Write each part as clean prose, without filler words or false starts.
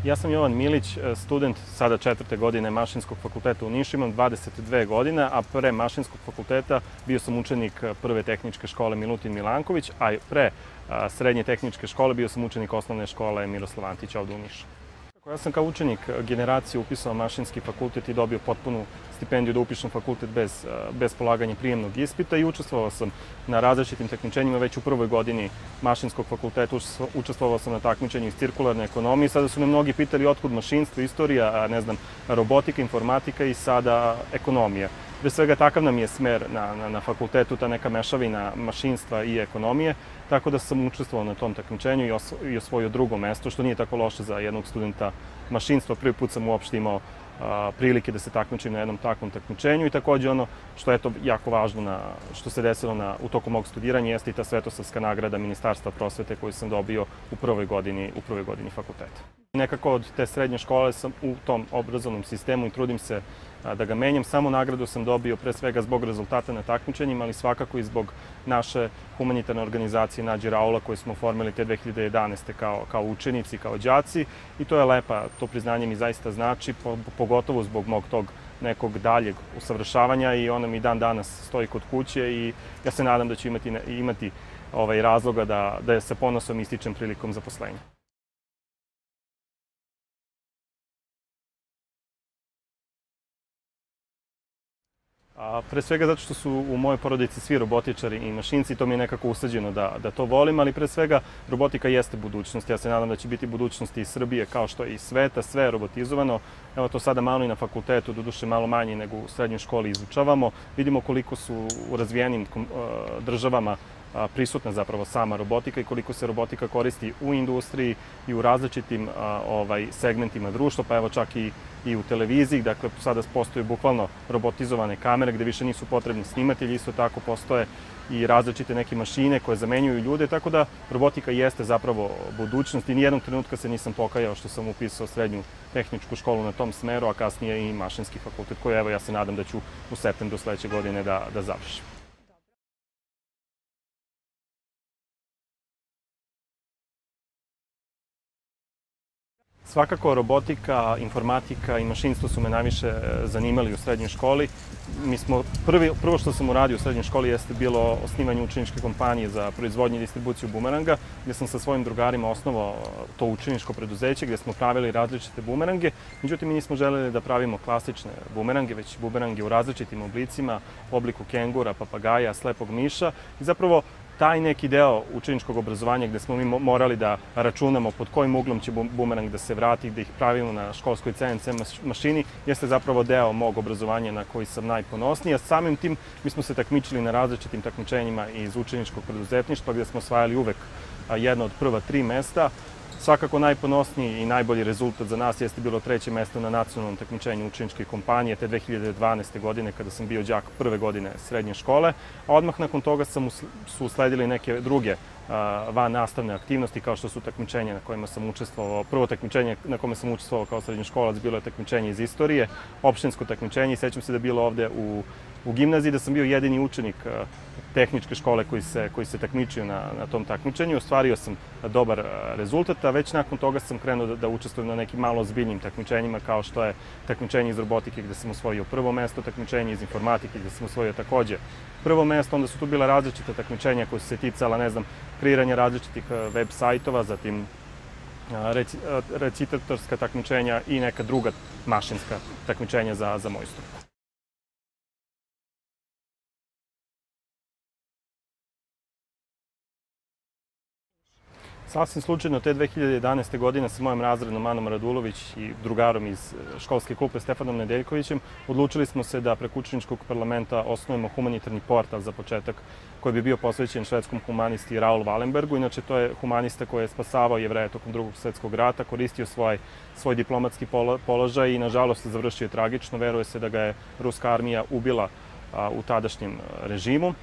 Ja sam Jovan Milić, student sada 4. godine Mašinskog fakulteta u Nišu, imam 22 godine, a pre Mašinskog fakulteta bio sam učenik Prve tehničke škole Milutin Milanković, a pre Srednje tehničke škole bio sam učenik Osnovne škole Miroslav Antić ovde u Nišu. Ja sam kao učenik generacije upisao Mašinski fakultet i dobio potpunu stipendiju da upišem fakultet bez polaganja prijemnog ispita i učestvovao sam na različitim takmičenjima već u prvoj godini Mašinskog fakulteta. Učestvovao sam na takmičenju iz cirkularne ekonomije. Sada su me mnogi pitali otkud mašinstvo, istorija, robotika, informatika i sada ekonomija. Pre svega takav nam je smer na fakultetu, ta neka mešavina mašinstva i ekonomije, tako da sam učestvovao na tom takmičenju i osvojio drugo mesto, što nije tako loše za jednog studenta mašinstva. Prvi put sam uopšte imao prilike da se takmičim na jednom takvom takmičenju i takođe ono što je jako važno što se desilo u toku mog studiranja jeste i ta Svetosavska nagrada Ministarstva prosvete koju sam dobio u prvoj godini fakulteta. Nekako od te srednje škole sam u tom obrazovnom sistemu i trudim se da ga menjam. Samo nagradu sam dobio pre svega zbog rezultata na takmičenjima, ali svakako i zbog naše humanitarne organizacije Nađi Raula koju smo formili te 2011. kao učenici, kao đaci i to je lepa, to priznanje mi zaista znači, pogotovo zbog mog tog nekog daljeg usavršavanja i ona mi dan danas stoji kod kuće i ja se nadam da ću imati razloga da se ponosom ističem prilikom zaposlenja. Pre svega zato što su u mojoj porodici svi robotičari i mašinci, to mi je nekako usađeno da to volim, ali pre svega robotika jeste budućnost. Ja se nadam da će biti budućnost i Srbije kao što je i sveta, sve je robotizovano. Evo to sada malo i na fakultetu, doduše malo manje nego u srednjoj školi izučavamo. Vidimo koliko su u razvijenim državama prisutna zapravo sama robotika i koliko se robotika koristi u industriji i u različitim segmentima društva, pa evo čak i u televiziji. Dakle, sada postoje bukvalno robotizovane kamere gde više nisu potrebni snimatelji, isto tako postoje i različite neke mašine koje zamenjuju ljude, tako da robotika jeste zapravo budućnost i nijednog trenutka se nisam pokajao što sam upisao srednju tehničku školu na tom smeru, a kasnije i Mašinski fakultet koji evo ja se nadam da ću u septembru sledeće godine da završim. Svakako robotika, informatika i mašinstvo su me najviše zanimali u srednjoj školi. Prvo što sam uradio u srednjoj školi jeste bilo osnivanje učeničke kompanije za proizvodnju i distribuciju bumeranga, gde sam sa svojim drugarima osnovao to učeničko preduzeće gde smo pravili različite bumerange. Međutim, mi nismo želeli da pravimo klasične bumerange, već bumerange u različitim oblicima, u obliku kengura, papagaja, slepog miša i zapravo taj neki deo učeničkog obrazovanja gde smo mi morali da računamo pod kojim uglom će bumerang da se vrati, gde ih pravimo na školskoj CNC mašini, jeste zapravo deo mog obrazovanja na koji sam najponosniji, a samim tim mi smo se takmičili na različitim takmičenjima iz učeničkog preduzetništva gde smo osvajali uvek jedno od prva 3 mesta. Svakako najponosniji i najbolji rezultat za nas jeste bilo 3. mesto na nacionalnom takmičenju učeničke kompanije te 2012. godine kada sam bio đak prve godine srednje škole, a odmah nakon toga su usledili neke druge van nastavne aktivnosti kao što su takmičenja na kojima sam učestvovao. Prvo takmičenje na kome sam učestvovao kao srednjoškolac bilo je takmičenje iz istorije, opštinsko takmičenje i sećam se da je bilo ovde u gimnaziji da sam bio jedini učenik tehničke škole koji se takmičio na tom takmičenju. Ostvario sam dobar rezultat, a već nakon toga sam krenuo da učestvujem na nekim malo ozbiljnim takmičenjima kao što je takmičenje iz robotike gde sam osvojio prvo mesto, takmičenje iz informatike gde sam osvojio takođe prvo mesto, onda su tu bila različita takmičenja koja su se ticala, kreiranja različitih web sajtova, zatim recitatorska takmičenja i neka druga mašinska takmičenja za moj struku. Sasvim slučajno, te 2011. godine sa mojom razrednom Anom Radulović i drugarom iz školske klupe Stefanom Nedeljkovićem odlučili smo se da preko učeničkog parlamenta osnujemo humanitarni portal za početak koji bi bio posvećen švedskom humanisti Raul Wallenbergu. Inače, to je humanista koji je spasavao Jevreje tokom Drugog svetskog rata, koristio svoj diplomatski položaj i nažalost završio je tragično. Veruje se da ga je ruska armija ubila u tadašnjem režimu.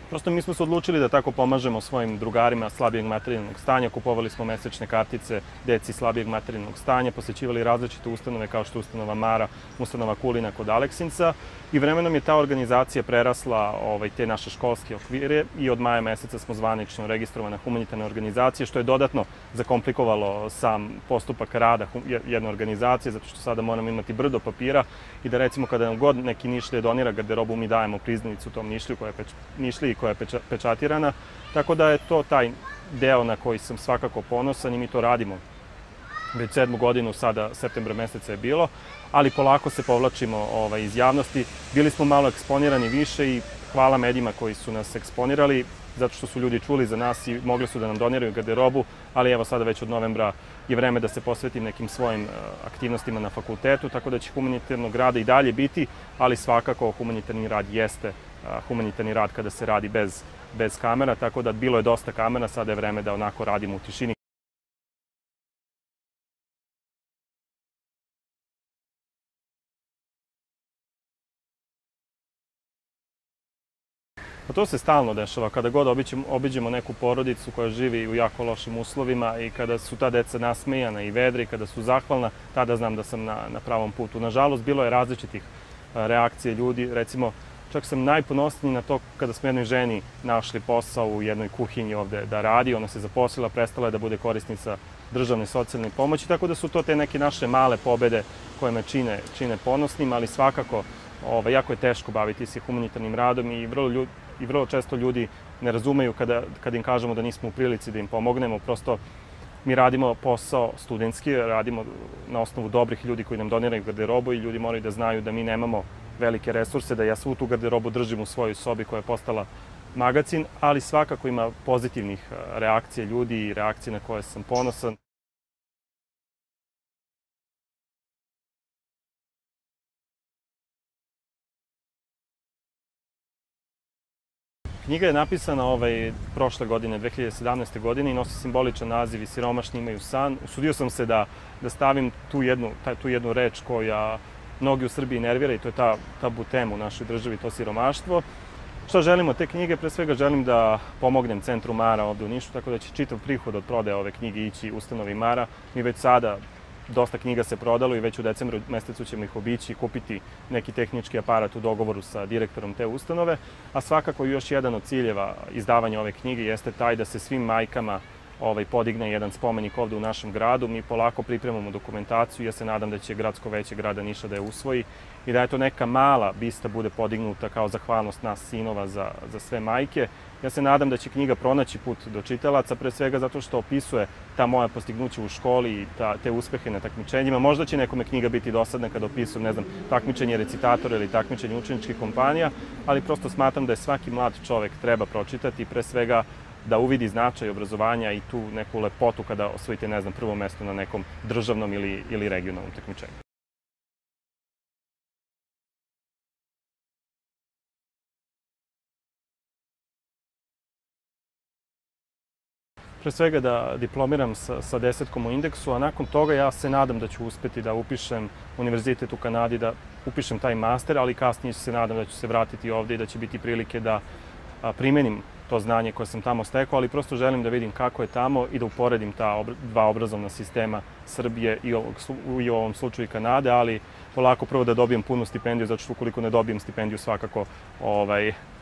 Prosto mi smo se odlučili da tako pomažemo svojim drugarima slabijeg materijalnog stanja, kupovali smo mesečne kartice deci slabijeg materijalnog stanja, posećivali različite ustanove kao što je ustanova Mara, ustanova Kulina kod Aleksinca i vremenom je ta organizacija prerasla te naše školske okvire i od maja meseca smo zvanično registrovana humanitarna organizacija, što je dodatno zakomplikovalo sam postupak rada jedne organizacije, zato što sada moramo imati brdo papira i da recimo kada nam god neki Nišlije donira garderobu, mi dajemo priznanicu tom Nišliji koja je pečatirana, tako da je to taj deo na koji sam svakako ponosan i mi to radimo. Već 7. godinu, sada septembra meseca je bilo, ali polako se povlačimo iz javnosti. Bili smo malo eksponirani više i hvala medijima koji su nas eksponirali, zato što su ljudi čuli za nas i mogli su da nam doniraju garderobu, ali evo sada već od novembra je vreme da se posvetim nekim svojim aktivnostima na fakultetu, tako da će humanitarnog rada i dalje biti, ali svakako humanitarni rad jeste humanitarni rad kada se radi bez kamera, tako da bilo je dosta kamera, sada je vreme da onako radimo u tišini. Pa to se stalno dešava, kada god obiđemo neku porodicu koja živi u jako lošim uslovima i kada su ta deca nasmejana i vedri, kada su zahvalna, tada znam da sam na pravom putu. Nažalost, bilo je različitih reakcija ljudi, recimo, čak sam najponosniji na to kada smo jednoj ženi našli posao u jednoj kuhinji ovde da radi, ona se zaposlila, prestala je da bude korisnica državne socijalne pomoći, tako da su to te neke naše male pobede koje me čine ponosnim, ali svakako jako je teško baviti se humanitarnim radom i vrlo često ljudi ne razumeju kada im kažemo da nismo u prilici da im pomognemo. Prosto mi radimo posao studentski, radimo na osnovu dobrih ljudi koji nam doniraju garderobu i ljudi moraju da znaju da mi nemamo velike resurse, da ja svu tu garderobu držim u svojoj sobi koja je postala magacin, ali svakako ima pozitivnih reakcija ljudi i reakcije na koje sam ponosan. Knjiga je napisana prošle godine, 2017. godine i nosi simboličan naziv I siromašni imaju san. Usudio sam se da stavim tu jednu reč koja mnogi u Srbiji nervira i to je ta tabu tema u našoj državi, to siromaštvo. Šta želim od te knjige? Pre svega želim da pomognem Centru Mara ovde u Nišu, tako da će čitav prihod od prodaje ove knjige ići ustanovi Mara. Mi već sada dosta knjiga se prodalo i već u decembru mesecu ćemo ih obići i kupiti neki tehnički aparat u dogovoru sa direktorom te ustanove. A svakako još jedan od ciljeva izdavanja ove knjige jeste taj da se svim majkama podigne jedan spomenik ovde u našem gradu. Mi polako pripremamo dokumentaciju, ja se nadam da će gradsko veće grada Niša da je usvoji i da je to neka mala bista bude podignuta kao zahvalnost nas sinova za sve majke. Ja se nadam da će knjiga pronaći put do čitalaca, pre svega zato što opisuje ta moja postignuća u školi i te uspehe na takmičenjima. Možda će nekome knjiga biti dosadna kada opisujem, ne znam, takmičenje recitatora ili takmičenje učeničkih kompanija, ali prosto smatram da je svaki mlad čovek treba pročitati, pre svega da uvidi značaj obrazovanja i tu neku lepotu kada osvojite, ne znam, prvo mesto na nekom državnom ili regionalnom takmičenju. Pre svega da diplomiram sa 10 u indeksu, a nakon toga ja se nadam da ću uspeti da upišem univerzitet u Kanadi, da upišem taj master, ali kasnije se nadam da ću se vratiti ovde i da će biti prilike da primenim to znanje koje sam tamo stekao, ali prosto želim da vidim kako je tamo i da uporedim ta dva obrazovna sistema Srbije i u ovom slučaju Kanade, ali polako prvo da dobijem punu stipendiju, zato što ukoliko ne dobijem stipendiju svakako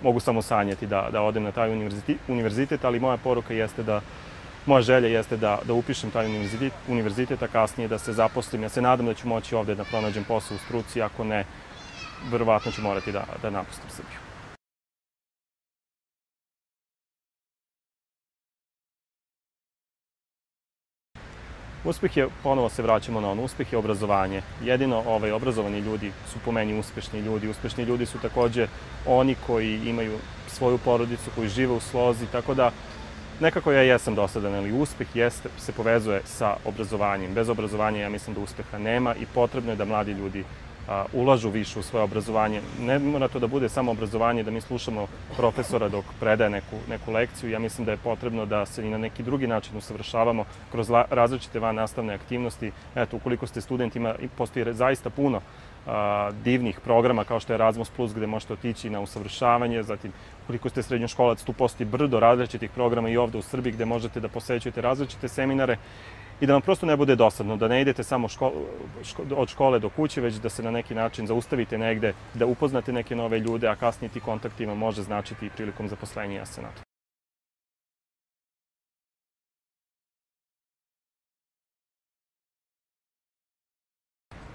mogu samo sanjati da odem na taj univerzitet, ali moja želja jeste da upišem taj univerzitet, a kasnije da se zaposlim. Ja se nadam da ću moći ovde da pronađem posao u struci, ako ne, verovatno ću morati da napustim Srbiju. Uspeh je, ponovo se vraćamo na ono, uspeh je obrazovanje. Jedino obrazovani ljudi su po meni uspešni ljudi. Uspešni ljudi su takođe oni koji imaju svoju porodicu, koji žive u slozi, tako da nekako ja jesam dosadan, ali uspeh se povezuje sa obrazovanjem. Bez obrazovanja ja mislim da uspeha nema i potrebno je da mladi ljudi ulažu više u svoje obrazovanje. Ne mora to da bude samo obrazovanje, da mi slušamo profesora dok predaje neku lekciju. Ja mislim da je potrebno da se i na neki drugi način usavršavamo kroz različite vannastavne aktivnosti. Eto, ukoliko ste studentima, postoji zaista puno divnih programa kao što je Erasmus+, gde možete otići na usavršavanje, zatim ukoliko ste srednjoškolac, tu postoji brdo različitih programa i ovde u Srbiji gde možete da posećujete različite seminare i da vam prosto ne bude dosadno, da ne idete samo od škole do kuće, već da se na neki način zaustavite negde, da upoznate neke nove ljude, a kasnije ti kontakti vam može značiti i prilikom zaposlenja, ja se nadam.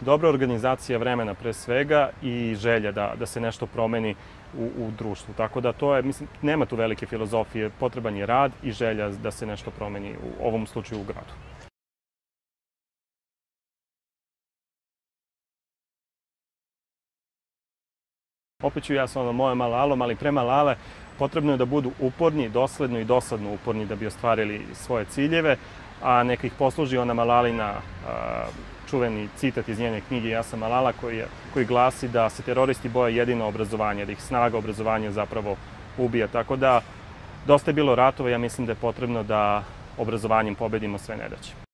Dobra organizacija vremena pre svega i želja da se nešto promeni u društvu. Tako da to je, mislim, nema tu velike filozofije, potreban je rad i želja da se nešto promeni u ovom slučaju u gradu. Opet ću ja sa moje malalom, ali pre malale potrebno je da budu uporni, dosledno i dosadno uporni da bi ostvarili svoje ciljeve, a neka ih posluži ona Malalina čuveni citat iz njene knjige Ja sam Malala koji glasi da se teroristi boje jedino obrazovanje, da ih snaga obrazovanja zapravo ubija. Tako da dosta je bilo ratova, ja mislim da je potrebno da obrazovanjem pobedimo sve nedaće.